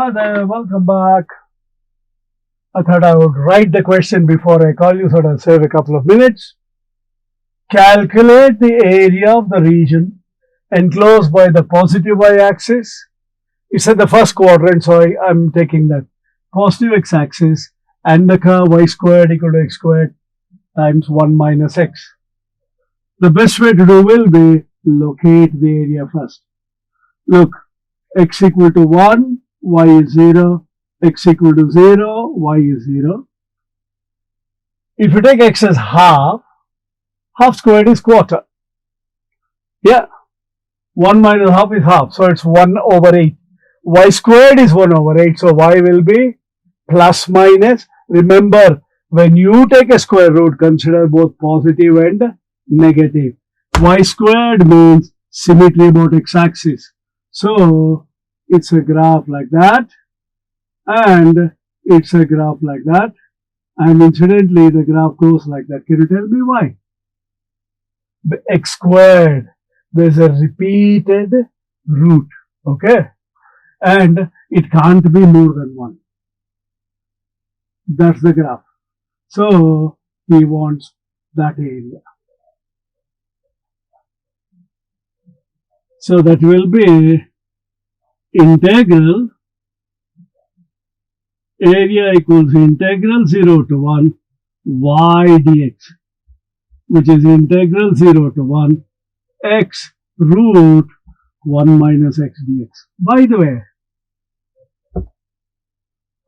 Hi there, welcome back. I thought I would write the question before I call you so that I'll save a couple of minutes. Calculate the area of the region enclosed by the positive y-axis. It's at the first quadrant, so I'm taking that positive x-axis and the curve y squared equal to x squared times 1 minus x. The best way to do will be locate the area first. Look, x equal to 1, y is 0, x equal to 0, y is 0. If you take x as half squared is quarter. Yeah, 1 minus half is half, so it's 1 over 8. Y squared is 1 over 8, so y will be plus minus. Remember, when you take a square root, consider both positive and negative. Y squared means symmetry about x-axis. So, it's a graph like that, and it's a graph like that, and incidentally, the graph goes like that. Can you tell me why? The x squared, there's a repeated root, okay? And it can't be more than 1. That's the graph. So, he wants that area. So, that will be integral area equals integral 0 to 1 y dx, which is integral 0 to 1 x root 1 minus x dx. By the way,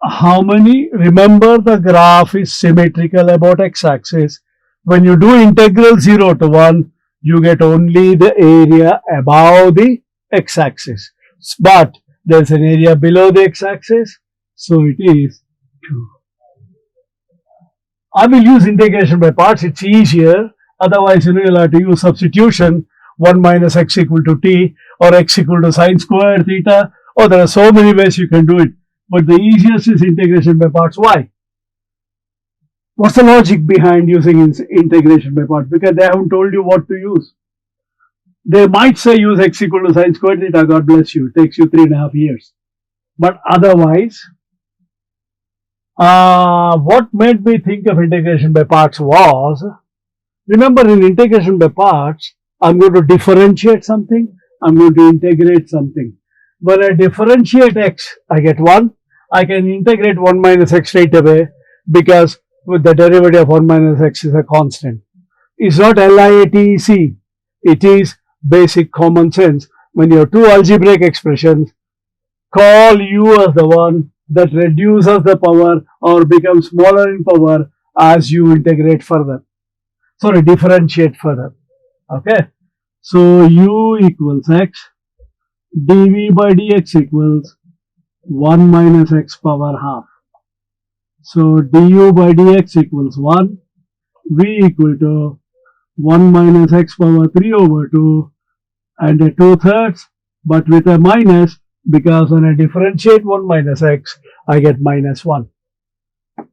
how many? Remember, the graph is symmetrical about x-axis. When you do integral 0 to 1, you get only the area above the x-axis. But there's an area below the x-axis, so it is 2. I will use integration by parts, it's easier. Otherwise, you'll have to use substitution, 1 minus x equal to t, or x equal to sine squared theta. Oh, there are so many ways you can do it. But the easiest is integration by parts. Why? What's the logic behind using integration by parts? Because they haven't told you what to use. They might say use x equal to sine squared theta, God bless you, it takes you 3.5 years. But otherwise, what made me think of integration by parts was, remember, in integration by parts, I'm going to differentiate something, I'm going to integrate something. When I differentiate x, I get 1. I can integrate 1 minus x straight away because with the derivative of 1 minus x is a constant. It's not LIATEC. It is basic common sense. When you have two algebraic expressions, call u as the one that reduces the power or becomes smaller in power as you integrate further. Sorry, differentiate further. Okay. So, u equals x, dv by dx equals 1 minus x power half. So, du by dx equals 1, v equal to 1 minus x power 3 over 2 and a 2/3, but with a minus, because when I differentiate 1 minus x, I get minus 1.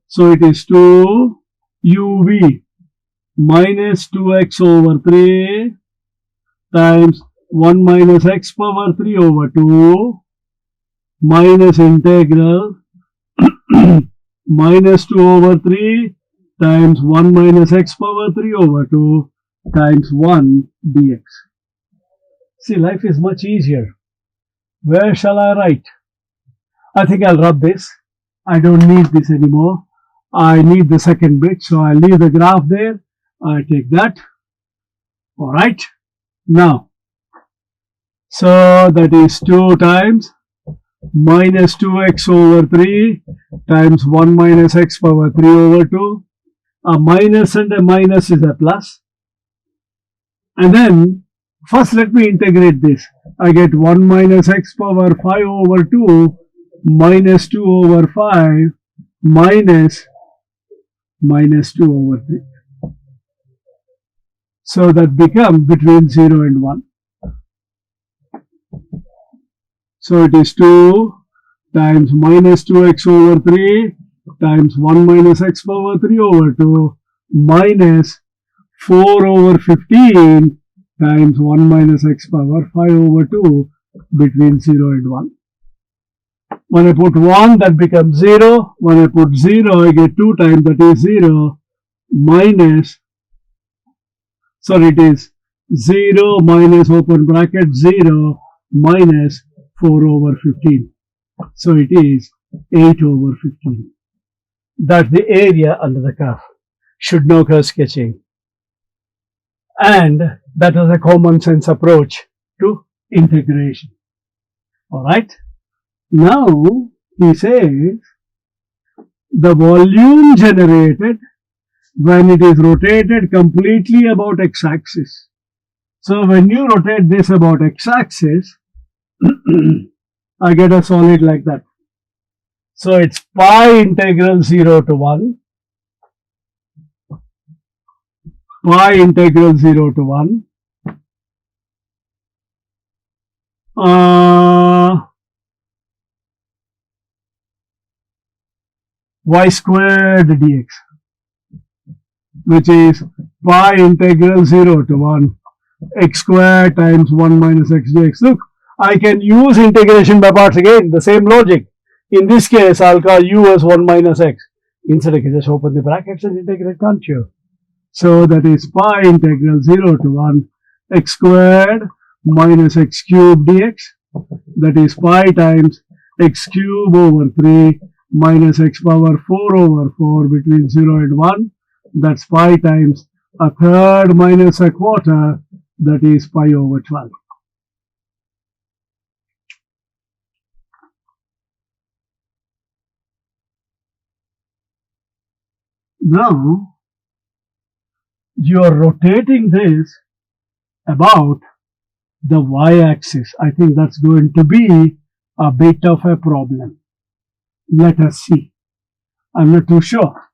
So, it is 2 uv minus 2x over 3 times 1 minus x power 3 over 2 minus integral minus 2 over 3 times 1 minus x power 3 over 2 times 1 dx. See, life is much easier. Where shall I write? I think I'll rub this. I don't need this anymore. I need the second bit, so I'll leave the graph there. I take that. Alright. Now, so that is 2 times minus 2x over 3 times 1 minus x power 3 over 2. A minus and a minus is a plus. And then, first let me integrate this. I get 1 minus x power 5 over 2 minus 2 over 5 minus 2 over 3. So that becomes between 0 and 1. So it is 2 times minus 2x over 3 times 1 minus x power 3 over 2 minus 4 over 15 times 1 minus x power 5 over 2 between 0 and 1. When I put 1, that becomes 0. When I put 0, I get 2 times, that is 0, minus, sorry, it is 0 minus open bracket 0 minus 4 over 15. So it is 8 over 15. That's the area under the curve. Should know curve sketching. And that was a common sense approach to integration. Alright. Now he says the volume generated when it is rotated completely about x-axis. So when you rotate this about x-axis, I get a solid like that. So it's pi integral 0 to 1, pi integral 0 to 1, y squared dx, which is pi integral 0 to 1 x squared times 1 minus x dx. Look, I can use integration by parts again, the same logic. In this case, I'll call u as 1 minus x. Instead, I can just open the brackets and integrate, can't you? So that is pi integral 0 to 1 x squared minus x cubed dx. That is pi times x cubed over 3 minus x power 4 over 4 between 0 and 1. That's pi times a third minus a quarter. That is pi over 12. Now, you are rotating this about the y-axis. I think that's going to be a bit of a problem. Let us see. I'm not too sure.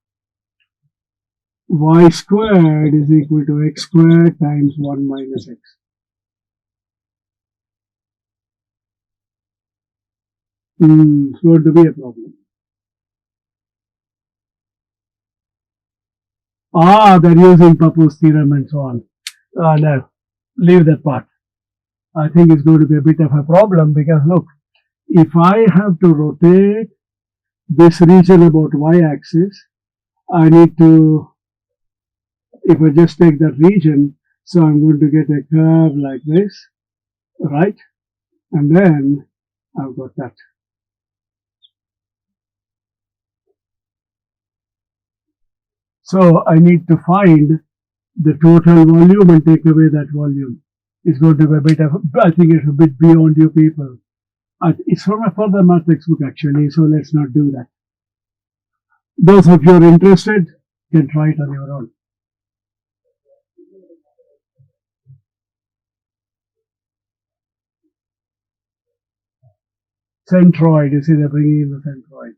Y squared is equal to x squared times 1 minus x. It's going to be a problem. They're using Papu's theorem and so on. No, leave that part. I think it's going to be a bit of a problem because look, if I have to rotate this region about y-axis, I need to, if I just take that region, so I'm going to get a curve like this, right? And then I've got that. So I need to find the total volume and take away that volume. It's going to be a bit of, I think it's a bit beyond you people. It's from a further math textbook actually, so let's not do that. Those of you who are interested can try it on your own. Centroid, you see they're bringing in the centroid.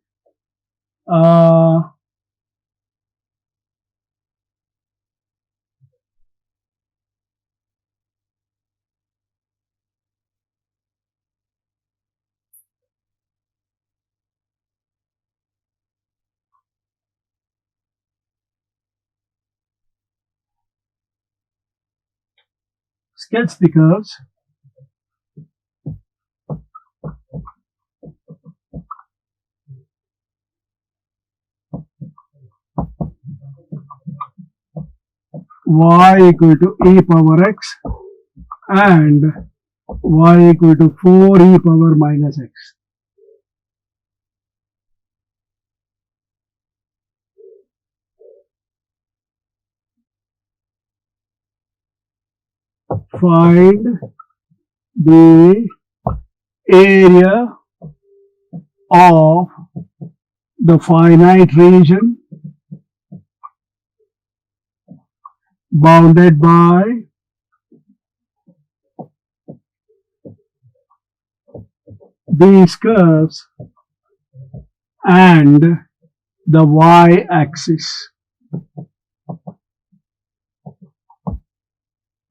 Sketch the curves. Y equal to e power x and y equal to 4 e power minus x. Find the area of the finite region bounded by these curves and the y-axis.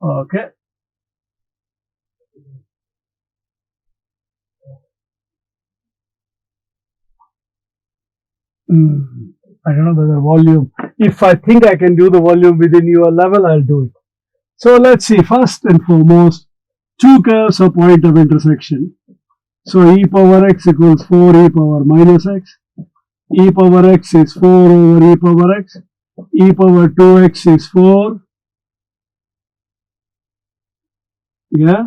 Okay. I don't know whether volume, if I think I can do the volume within your level, I'll do it. So let's see, first and foremost, two curves are point of intersection. So e power x equals 4 e power minus x. E power x is 4 over e power x. E power 2x is 4. Yeah.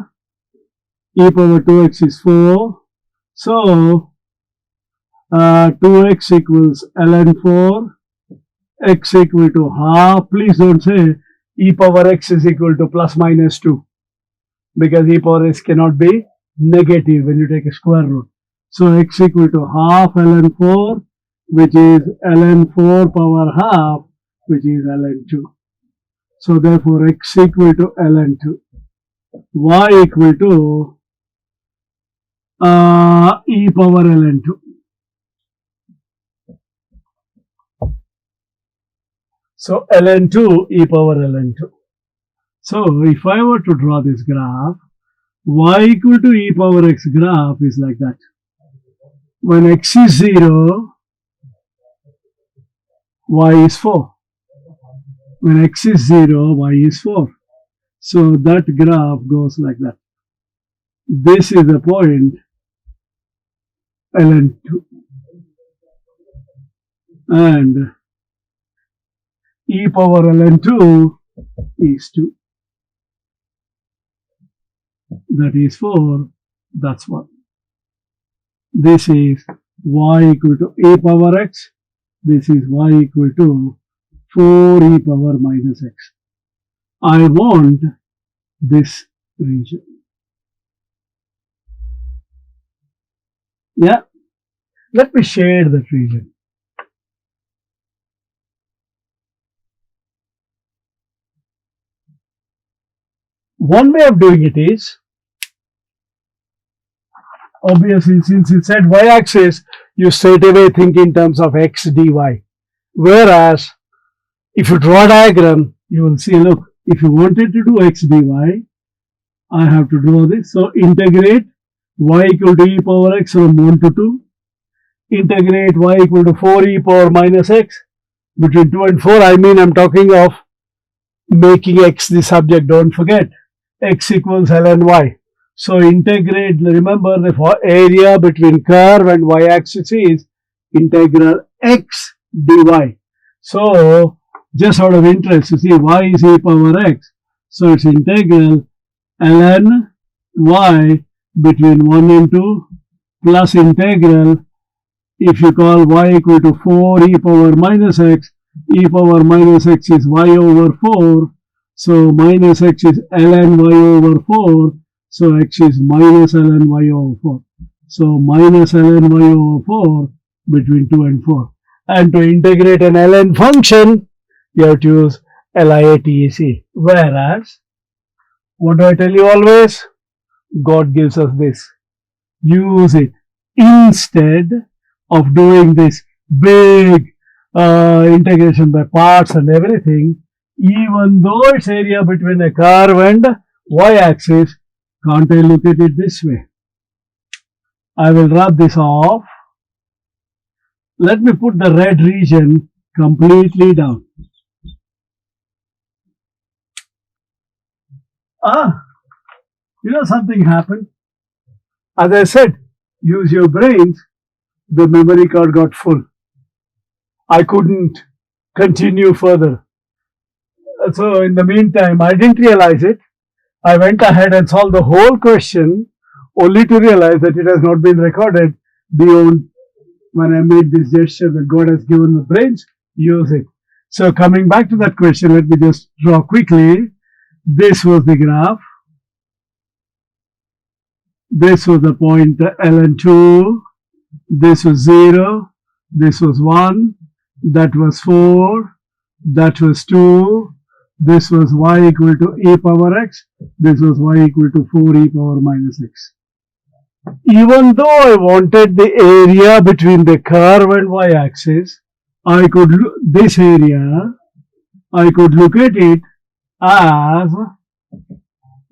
E power 2x is 4. So 2x equals ln 4. X equal to half. Please don't say e power x is equal to plus minus 2, because e power x cannot be negative when you take a square root. So x equal to half ln 4, which is ln 4 power half, which is ln 2. So therefore x equal to ln 2. Y equal to e power ln 2. So ln 2 e power ln 2. So if I were to draw this graph, y equal to e power x graph is like that. When x is 0, y is 4. When x is 0, y is 4. So that graph goes like that. This is the point ln 2. And e power ln 2 is 2. That is 4. That's 1. This is y equal to a power x. This is y equal to 4 e power minus x. I want this region. Yeah. Let me shade that region. One way of doing it is, obviously, since it said y-axis, you straight away think in terms of x dy. Whereas, if you draw a diagram, you will see, look, if you wanted to do x dy, I have to draw this. So, integrate y equal to e power x from 1 to 2. Integrate y equal to 4 e power minus x between 2 and 4. I mean, I'm talking of making x the subject, don't forget. X equals ln y. So integrate, remember the area between curve and y-axis is integral x dy. So just out of interest, you see y is e power x. So it's integral ln y between 1 and 2 plus integral, if you call y equal to 4 e power minus x, e power minus x is y over 4. So minus x is ln y over 4. So x is minus ln y over 4. So minus ln y over 4 between 2 and 4. And to integrate an ln function, you have to use LIATEC. Whereas, what do I tell you always? God gives us this. Use it instead of doing this big integration by parts and everything. Even though it's area between a curve and y-axis, can't I look at it this way? I will rub this off. Let me put the red region completely down. You know, something happened. As I said, use your brains. The memory card got full. I couldn't continue further. So in the meantime, I didn't realize it. I went ahead and solved the whole question only to realize that it has not been recorded beyond when I made this gesture that God has given the brains, use it. So coming back to that question, let me just draw quickly. This was the graph. This was the point ln 2. This was 0. This was 1. That was 4. That was 2. This was y equal to a power x. This was y equal to 4 e power minus x. Even though I wanted the area between the curve and y-axis, I could this area, I could look at it as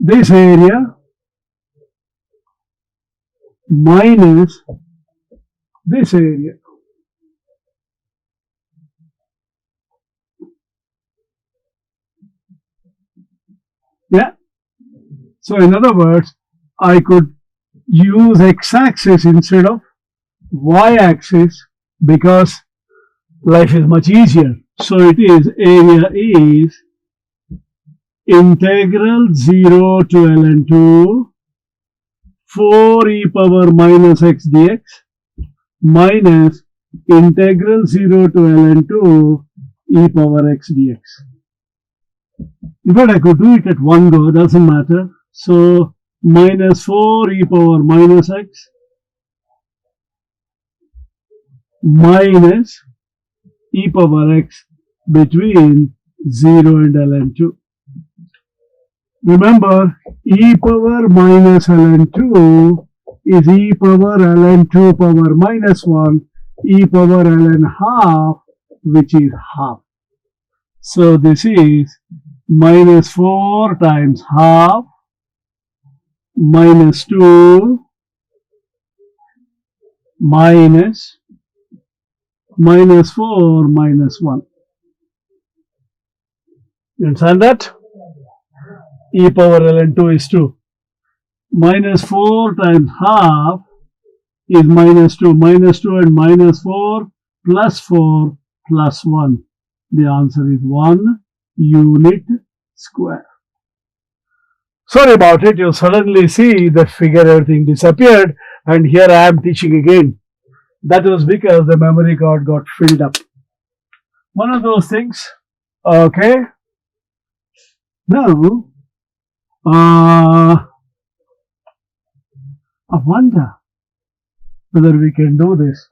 this area minus this area. Yeah. So in other words, I could use x-axis instead of y-axis because life is much easier. So it is, area is integral 0 to ln 2 4 e power minus x dx minus integral 0 to ln 2 e power x dx. In fact, I could do it at one go, doesn't matter. So minus 4 e power minus x minus e power x between 0 and ln 2. Remember, e power minus ln 2 is e power ln 2 power minus 1, e power ln half, which is half. So this is minus 4 times half minus 2 minus 4 minus 1. You understand that? E power ln 2 is 2. Minus 4 times half is minus 2. Minus 2 and minus 4 plus 4 plus 1. The answer is 1 unit square. Sorry about it. You suddenly see the figure, everything disappeared, and here I am teaching again. That was because the memory card got filled up. One of those things. Okay. Now, I wonder whether we can do this.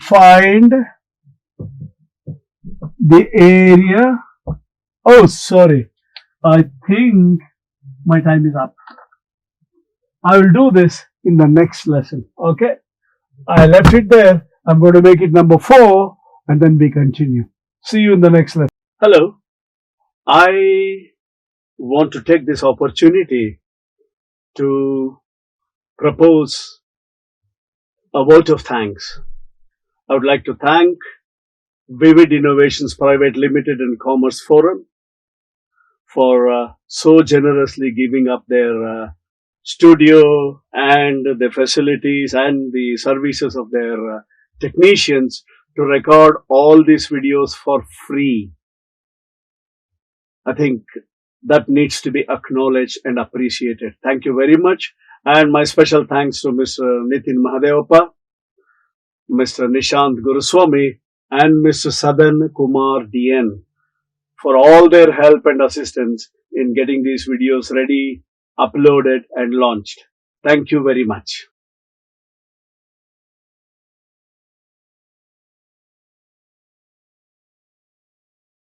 Find the area. Oh, sorry. I think my time is up. I will do this in the next lesson. Okay. I left it there. I'm going to make it number 4 and then we continue. See you in the next lesson. Hello. I want to take this opportunity to propose a vote of thanks. I would like to thank Vivid Innovations Private Limited and Commerce Forum for so generously giving up their studio and the facilities and the services of their technicians to record all these videos for free. I think that needs to be acknowledged and appreciated. Thank you very much. And my special thanks to Mr. Nitin Mahadevappa, Mr. Nishant Guruswamy, and Mr. Sadan Kumar DN for all their help and assistance in getting these videos ready, uploaded, and launched. Thank you very much.